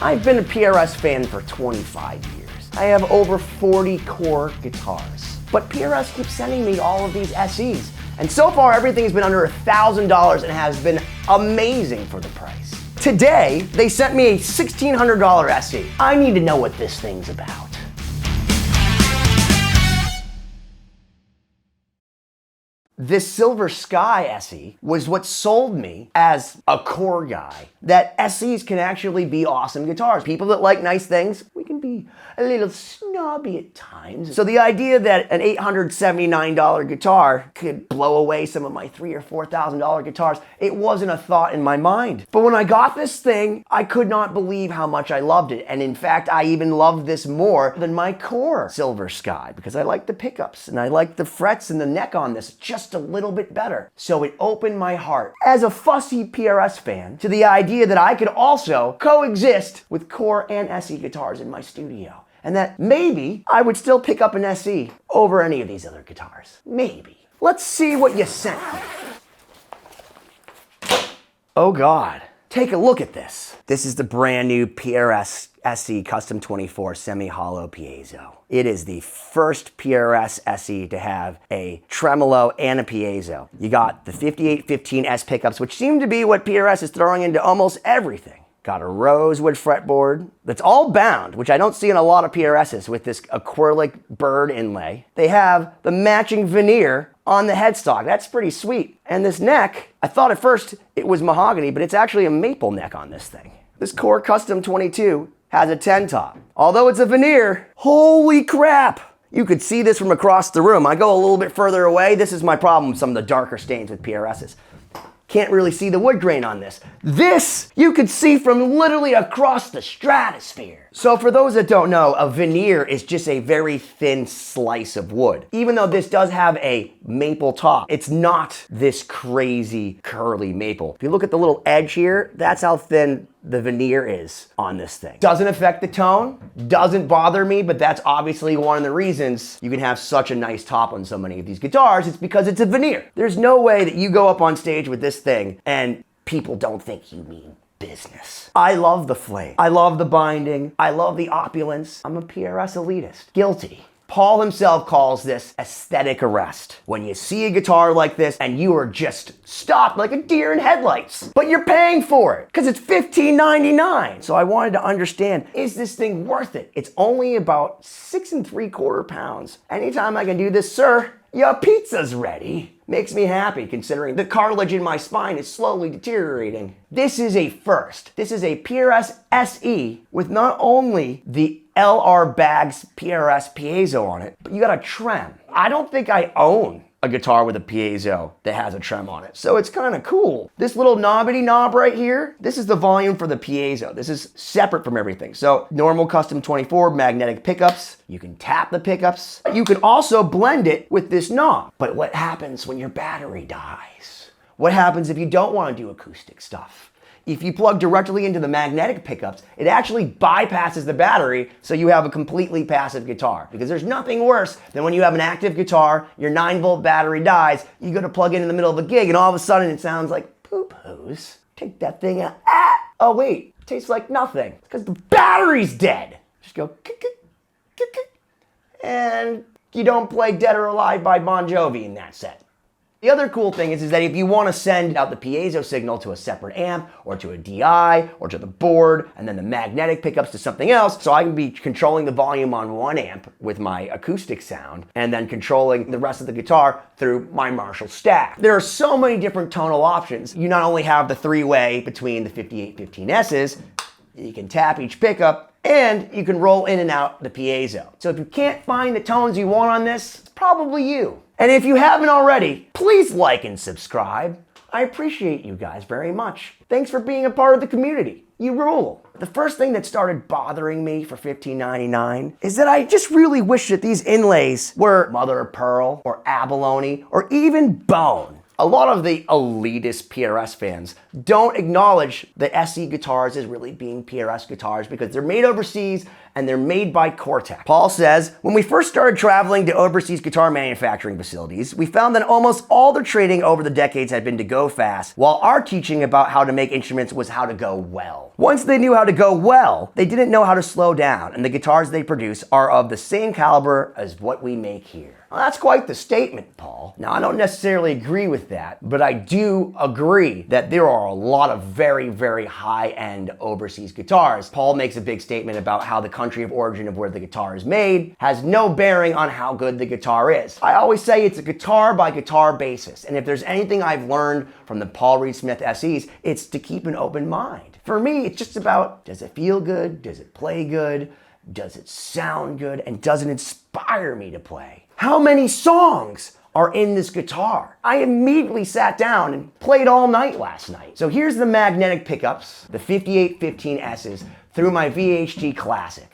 I've been a PRS fan for 25 years. I have over 40 core guitars. But PRS keeps sending me all of these SEs. And so far, everything's been under $1,000 and has been amazing for the price. Today, they sent me a $1,600 SE. I need to know what this thing's about. This Silver Sky SE was what sold me as a core guy, that SEs can actually be awesome guitars. People that like nice things, we can be a little snobby at times. So the idea that an $879 guitar could blow away some of my $3,000 or $4,000 guitars, it wasn't a thought in my mind. But when I got this thing, I could not believe how much I loved it. And in fact, I even loved this more than my core Silver Sky because I like the pickups and I like the frets and the neck on this just a little bit better. So it opened my heart as a fussy PRS fan to the idea that I could also coexist with core and SE guitars in my studio. And that maybe I would still pick up an SE over any of these other guitars. Maybe. Let's see what you sent me. Oh God, take a look at this. This is the brand new PRS SE Custom 24 Semi-Hollow Piezo. It is the first PRS SE to have a tremolo and a piezo. You got the 5815S pickups, which seem to be what PRS is throwing into almost everything. Got a rosewood fretboard that's all bound, which I don't see in a lot of PRSs with this acrylic bird inlay. They have the matching veneer on the headstock. That's pretty sweet. And this neck, I thought at first it was mahogany, but it's actually a maple neck on this thing. This Core Custom 22 has a 10 top. Although it's a veneer, holy crap! You could see this from across the room. I go a little bit further away. This is my problem with some of the darker stains with PRSs. Can't really see the wood grain on this. This, you could see from literally across the stratosphere. So for those that don't know, a veneer is just a very thin slice of wood. Even though this does have a maple top, it's not this crazy curly maple. If you look at the little edge here, that's how thin the veneer is on this thing. Doesn't affect the tone, doesn't bother me, but that's obviously one of the reasons you can have such a nice top on so many of these guitars. It's because it's a veneer. There's no way that you go up on stage with this thing and people don't think you mean business. I love the flame. I love the binding. I love the opulence. I'm a PRS elitist. Guilty. Paul himself calls this aesthetic arrest. When you see a guitar like this and you are just stopped like a deer in headlights, but you're paying for it because it's $15.99. So I wanted to understand, is this thing worth it? It's only about 6 3/4 pounds. Anytime I can do this, sir, your pizza's ready. Makes me happy considering the cartilage in my spine is slowly deteriorating. This is a first. This is a PRS SE with not only the LR Bags PRS piezo on it, but you got a trem. I don't think I own a guitar with a piezo that has a trem on it, so it's kind of cool. This little knobbity knob right here, this is the volume for the piezo. This is separate from everything. So normal custom 24 magnetic pickups. You can tap the pickups. You can also blend it with this knob. But what happens when your battery dies? What happens if you don't want to do acoustic stuff? If you plug directly into the magnetic pickups, it actually bypasses the battery, so you have a completely passive guitar. Because there's nothing worse than when you have an active guitar, your 9-volt battery dies, you go to plug in the middle of a gig, and all of a sudden it sounds like poo-poos. Take that thing out. Ah! Oh wait, it tastes like nothing. It's because the battery's dead. Just go and you don't play Dead or Alive by Bon Jovi in that set. The other cool thing is that if you want to send out the piezo signal to a separate amp or to a DI or to the board and then the magnetic pickups to something else, so I can be controlling the volume on one amp with my acoustic sound and then controlling the rest of the guitar through my Marshall stack. There are so many different tonal options. You not only have the 3-way between the 5815S's, you can tap each pickup and you can roll in and out the piezo. So if you can't find the tones you want on this, it's probably you. And if you haven't already, please like and subscribe. I appreciate you guys very much. Thanks for being a part of the community. You rule. The first thing that started bothering me for $15.99 is that I just really wish that these inlays were mother of pearl or abalone or even bone. A lot of the elitist PRS fans don't acknowledge the SE guitars as really being PRS guitars because they're made overseas and they're made by Cortex. Paul says, when we first started traveling to overseas guitar manufacturing facilities, we found that almost all their training over the decades had been to go fast, while our teaching about how to make instruments was how to go well. Once they knew how to go well, they didn't know how to slow down, and the guitars they produce are of the same caliber as what we make here. Well, that's quite the statement, Paul. Now, I don't necessarily agree with that, but I do agree that there are a lot of very, very high-end overseas guitars. Paul makes a big statement about how the country of origin of where the guitar is made has no bearing on how good the guitar is. I always say it's a guitar by guitar basis, and if there's anything I've learned from the Paul Reed Smith SEs, it's to keep an open mind. For me, it's just about, does it feel good? Does it play good? Does it sound good? And does it inspire me to play? How many songs are in this guitar? I immediately sat down and played all night last night. So here's the magnetic pickups, the 5815S's, through my VHT Classic.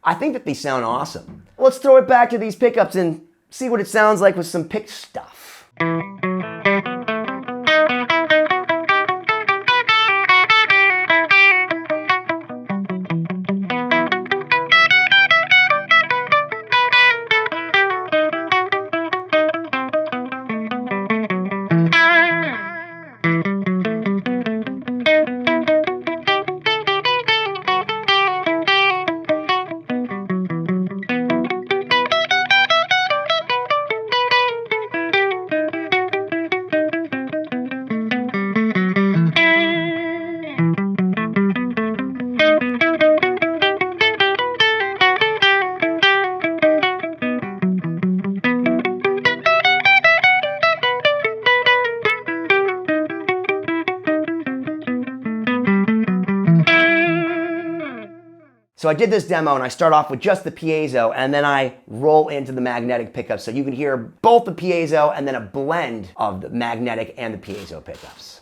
I think that they sound awesome. Let's throw it back to these pickups and see what it sounds like with some picked stuff. So I did this demo and I start off with just the piezo and then I roll into the magnetic pickups so you can hear both the piezo and then a blend of the magnetic and the piezo pickups.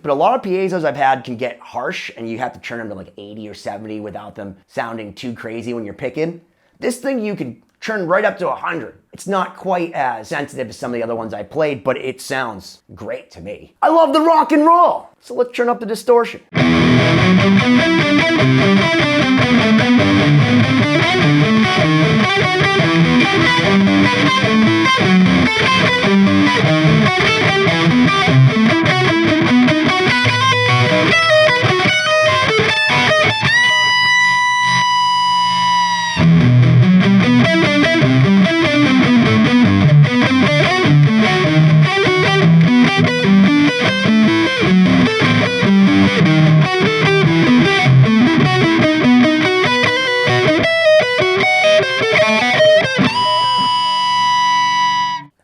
But a lot of piezos I've had can get harsh and you have to turn them to like 80 or 70 without them sounding too crazy when you're picking. This thing you can turn right up to 100. It's not quite as sensitive as some of the other ones I played, but it sounds great to me. I love the rock and roll, so let's turn up the distortion.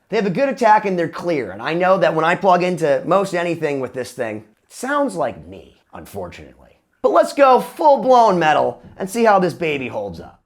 They have a good attack and they're clear. And I know that when I plug into most anything with this thing, it sounds like me, unfortunately. But let's go full-blown metal and see how this baby holds up.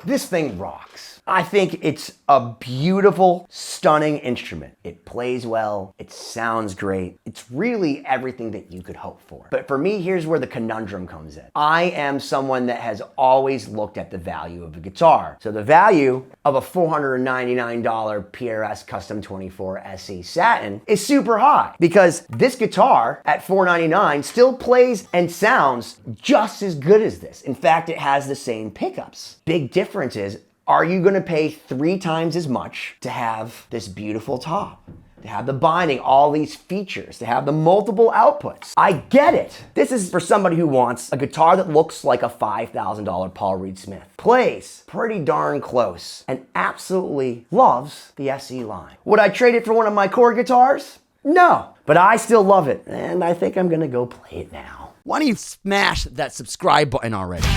This thing rocks. I think it's a beautiful, stunning instrument. It plays well, it sounds great. It's really everything that you could hope for. But for me, here's where the conundrum comes in. I am someone that has always looked at the value of a guitar. So the value of a $499 PRS Custom 24 SE Satin is super high because this guitar at $499 still plays and sounds just as good as this. In fact, it has the same pickups. Big difference is, are you gonna pay 3 times as much to have this beautiful top? To have the binding, all these features, to have the multiple outputs. I get it. This is for somebody who wants a guitar that looks like a $5,000 Paul Reed Smith, plays pretty darn close, and absolutely loves the SE line. Would I trade it for one of my core guitars? No, but I still love it, and I think I'm gonna go play it now. Why don't you smash that subscribe button already?